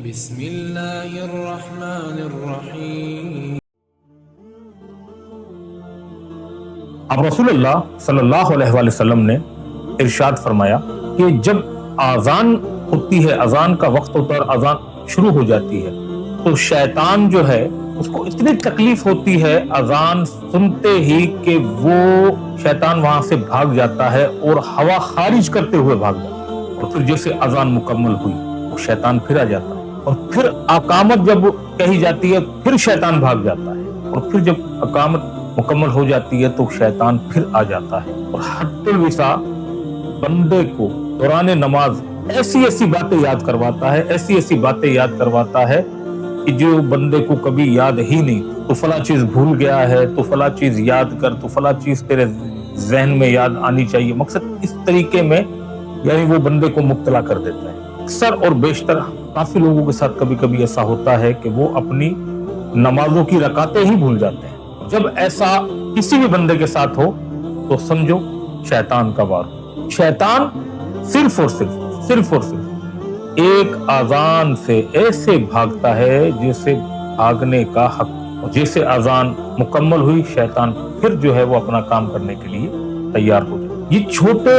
بسم اللہ الرحمن الرحیم۔ اب رسول اللہ صلی اللہ علیہ وآلہ وسلم نے ارشاد فرمایا کہ جب اذان ہوتی ہے، اذان کا وقت ہوتا ہے اور اذان شروع ہو جاتی ہے تو شیطان جو ہے اس کو اتنی تکلیف ہوتی ہے اذان سنتے ہی کہ وہ شیطان وہاں سے بھاگ جاتا ہے اور ہوا خارج کرتے ہوئے بھاگ جاتا ہے، اور پھر جیسے اذان مکمل ہوئی وہ شیطان پھر آ جاتا ہے، اور پھر اقامت جب کہی جاتی ہے پھر شیطان بھاگ جاتا ہے، اور پھر جب اقامت مکمل ہو جاتی ہے تو شیطان پھر آ جاتا ہے، اور حد الوسع بندے کو دوران نماز ایسی ایسی باتیں یاد کرواتا ہے، ایسی ایسی باتیں یاد کرواتا ہے کہ جو بندے کو کبھی یاد ہی نہیں، تو فلاں چیز بھول گیا ہے تو فلاں چیز یاد کر، تو فلاں چیز تیرے ذہن میں یاد آنی چاہیے، مقصد اس طریقے میں یعنی وہ بندے کو مبتلا کر دیتا ہے۔ اکثر اور بیشتر کافی لوگوں کے ساتھ کبھی کبھی ایسا ہوتا ہے کہ وہ اپنی نمازوں کی رکعتیں ہی بھول جاتے ہیں۔ جب ایسا کسی بھی بندے کے ساتھ ہو تو سمجھو شیطان کا وار ہو۔ شیطان صرف اور صرف ایک اذان سے ایسے بھاگتا ہے جیسے بھاگنے کا حق، اور جیسے اذان مکمل ہوئی شیطان پھر جو ہے وہ اپنا کام کرنے کے لیے تیار ہو جائے۔ یہ چھوٹے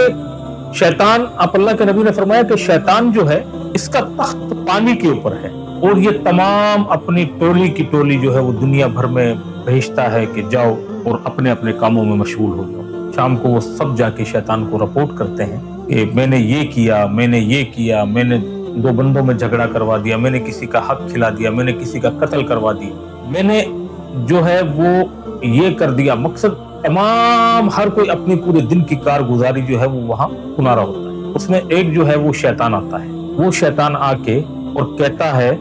شیطان، آپ اللہ کے نبی نے فرمایا کہ شیطان جو ہے اس کا تخت پانی کے اوپر ہے، اور یہ تمام اپنی ٹولی کی ٹولی جو ہے وہ دنیا بھر میں بھیجتا ہے کہ جاؤ اور اپنے اپنے کاموں میں مشغول ہو جاؤ۔ شام کو وہ سب جا کے شیطان کو رپورٹ کرتے ہیں کہ میں نے یہ کیا، میں نے یہ کیا، میں نے دو بندوں میں جھگڑا کروا دیا، میں نے کسی کا حق کھلا دیا، میں نے کسی کا قتل کروا دیا، میں نے جو ہے وہ یہ کر دیا۔ مقصد تمام ہر کوئی اپنی پورے دن کی کارگزاری جو ہے وہ وہاں سنا رہا ہوتا ہے۔ اس میں ایک جو ہے وہ شیطان آتا ہے، وہ شیطان آ کے اور کہتا ہے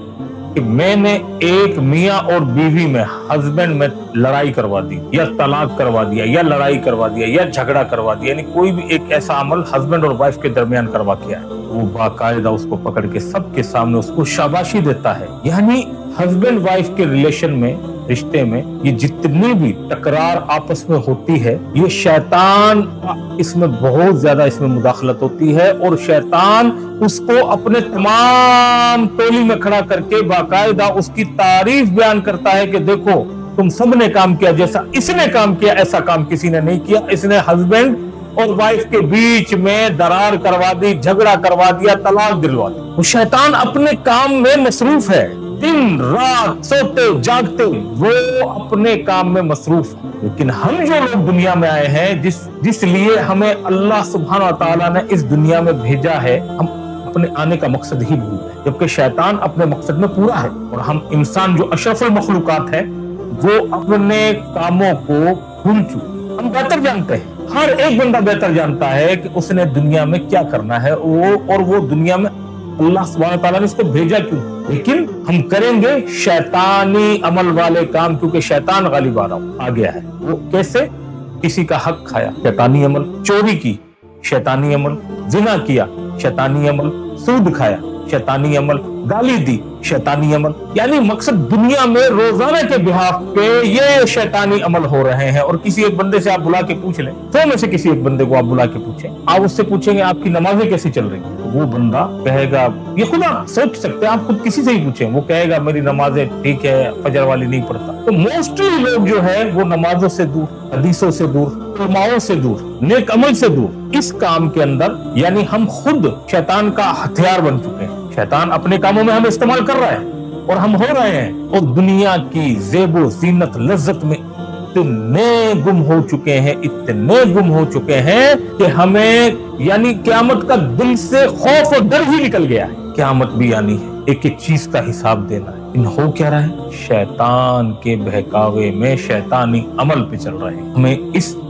کہ میں نے ایک میاں اور بیوی میں، ہسبینڈ میں لڑائی کروا دی، یا طلاق کروا دیا، یا لڑائی کروا دیا، یا جھگڑا کروا دیا، یعنی کوئی بھی ایک ایسا عمل ہسبینڈ اور وائف کے درمیان کروا کیا ہے۔ وہ باقاعدہ اس کو پکڑ کے سب کے سامنے اس کو شاباشی دیتا ہے۔ یعنی ہسبینڈ وائف کے ریلیشن میں، رشتے میں یہ جتنی بھی تکرار آپس میں ہوتی ہے، یہ شیطان اس میں بہت زیادہ اس میں مداخلت ہوتی ہے، اور شیطان اس کو اپنے تمام ٹولی میں کھڑا کر کے باقاعدہ اس کی تعریف بیان کرتا ہے کہ دیکھو تم سب نے کام کیا، جیسا اس نے کام کیا ایسا کام کسی نے نہیں کیا۔ اس نے ہسبینڈ اور وائف کے بیچ میں درار کروا دی، جھگڑا کروا دیا، طلاق دلوا دی۔ وہ شیطان اپنے کام میں مصروف ہے، دن رات سوتے جاگتے وہ اپنے کام میں مصروف ہے۔ لیکن ہم جو لوگ دنیا میں آئے ہیں، جس لیے ہمیں اللہ سبحانہ و تعالیٰ نے اس دنیا میں بھیجا ہے، ہم اپنے آنے کا مقصد ہی بھول گئے، جبکہ شیطان اپنے مقصد میں پورا ہے، اور ہم انسان جو اشرف المخلوقات ہے وہ اپنے کاموں کو بھول چکے۔ ہم بہتر جانتے ہیں، ہر ایک بندہ بہتر جانتا ہے کہ اس نے دنیا میں کیا کرنا ہے، اور وہ دنیا میں اللہ سبحانہ تعالیٰ نے اس کو بھیجا کیوں، لیکن ہم کریں گے شیطانی عمل والے کام، کیونکہ شیطان غالب آ گیا ہے۔ وہ کیسے؟ کسی کا حق کھایا، شیطانی عمل، چوری کی، شیطانی عمل، زنا کیا، شیطانی عمل، سود کھایا، شیطانی عمل، گالی دی، شیطانی عمل، یعنی مقصد دنیا میں روزانہ کے بحاف پہ یہ شیطانی عمل ہو رہے ہیں۔ اور کسی ایک بندے سے آپ بلا کے پوچھ لیں، 100 میں سے کسی ایک بندے کو آپ بلا کے پوچھیں، آپ اس سے پوچھیں گے آپ کی نمازیں کیسی چل رہی ہیں، تو وہ بندہ کہے گا، یہ خود آپ سوچ سکتے ہیں، آپ خود کسی سے ہی پوچھیں، وہ کہے گا میری نمازیں ٹھیک ہے، فجر والی نہیں پڑھتا۔ تو موسٹلی لوگ جو ہے وہ نمازوں سے دور، حدیثوں سے دور، علماءوں سے دور، نیک عمل سے دور، اس کام کے اندر یعنی ہم خود شیطان کا ہتھیار بن چکے ہیں۔ شیطان اپنے کاموں میں ہمیں استعمال کر رہا ہے اور ہم ہو رہے ہیں، اور دنیا کی زیب و زینت لذت میں اتنے گم ہو چکے ہیں، اتنے گم ہو چکے ہیں کہ ہمیں یعنی قیامت کا دل سے خوف اور ڈر ہی نکل گیا ہے۔ قیامت بھی آنی ہے، ایک ایک چیز کا حساب دینا ہے۔ ان ہو کیا رہا ہے؟ شیطان کے بہکاوے میں شیطانی عمل پہ چل رہے ہیں۔ ہمیں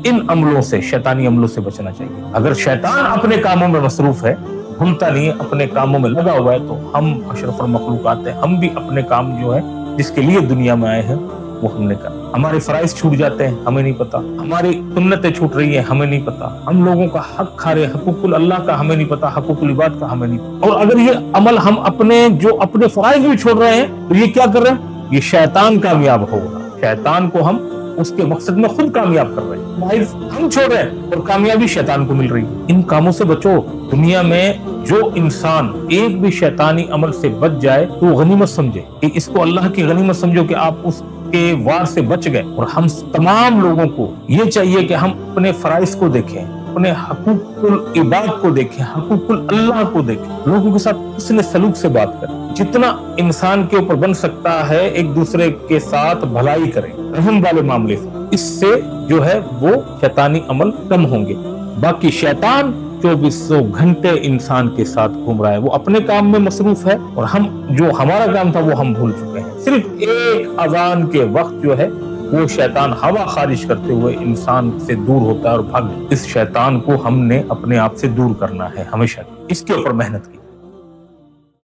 ان عملوں سے، شیطانی عملوں سے بچنا چاہیے۔ اگر شیطان اپنے کاموں میں مصروف ہے، بھولتا نہیں ہے، اپنے کاموں میں لگا ہوا ہے، تو ہم اشرف المخلوقات ہیں، ہم بھی اپنے کام جو ہے جس کے لیے دنیا میں آئے ہیں وہ ہم نے کرنا۔ ہمارے فرائض چھوٹ جاتے ہیں، ہمیں نہیں پتا، ہماری سنتیں چھوٹ رہی ہیں، ہمیں نہیں پتا، ہم لوگوں کا حق کھا رہے ہیں، حقوق اللہ کا ہمیں نہیں پتا، حقوق العباد کا ہمیں نہیں پتا۔ اور اگر یہ عمل ہم اپنے فرائض بھی چھوڑ رہے ہیں تو یہ کیا کر رہے ہیں؟ یہ شیطان کامیاب ہوگا۔ شیطان کو ہم اس کے مقصد میں خود کامیاب کر رہے ہیں، محض ہم چھوڑ رہے ہیں اور کامیابی شیطان کو مل رہی ہے۔ ان کاموں سے بچو۔ دنیا میں جو انسان ایک بھی شیطانی عمل سے بچ جائے تو وہ غنیمت سمجھے، کہ اس کو اللہ کی غنیمت سمجھو کہ آپ اس کے وار سے بچ گئے۔ اور ہم تمام لوگوں کو یہ چاہیے کہ ہم اپنے فرائض کو دیکھیں، اپنے حقوق العباد کو دیکھیں، حقوق اللہ کو دیکھیں، لوگوں کے ساتھ حسن سلوک سے بات کریں، جتنا انسان کے اوپر بن سکتا ہے ایک دوسرے کے ساتھ بھلائی کریں، رحم والے معاملے سے، اس سے جو ہے وہ شیطانی عمل کم ہوں گے۔ باقی شیطان 2400 گھنٹے انسان کے ساتھ گھوم رہا ہے، وہ اپنے کام میں مصروف ہے اور ہم جو ہمارا کام تھا وہ ہم بھول چکے ہیں۔ صرف ایک اذان کے وقت جو ہے وہ شیطان ہوا خارج کرتے ہوئے انسان سے دور ہوتا ہے اور بھاگ۔ اس شیطان کو ہم نے اپنے آپ سے دور کرنا ہے ہمیشہ، اس کے اوپر محنت کی۔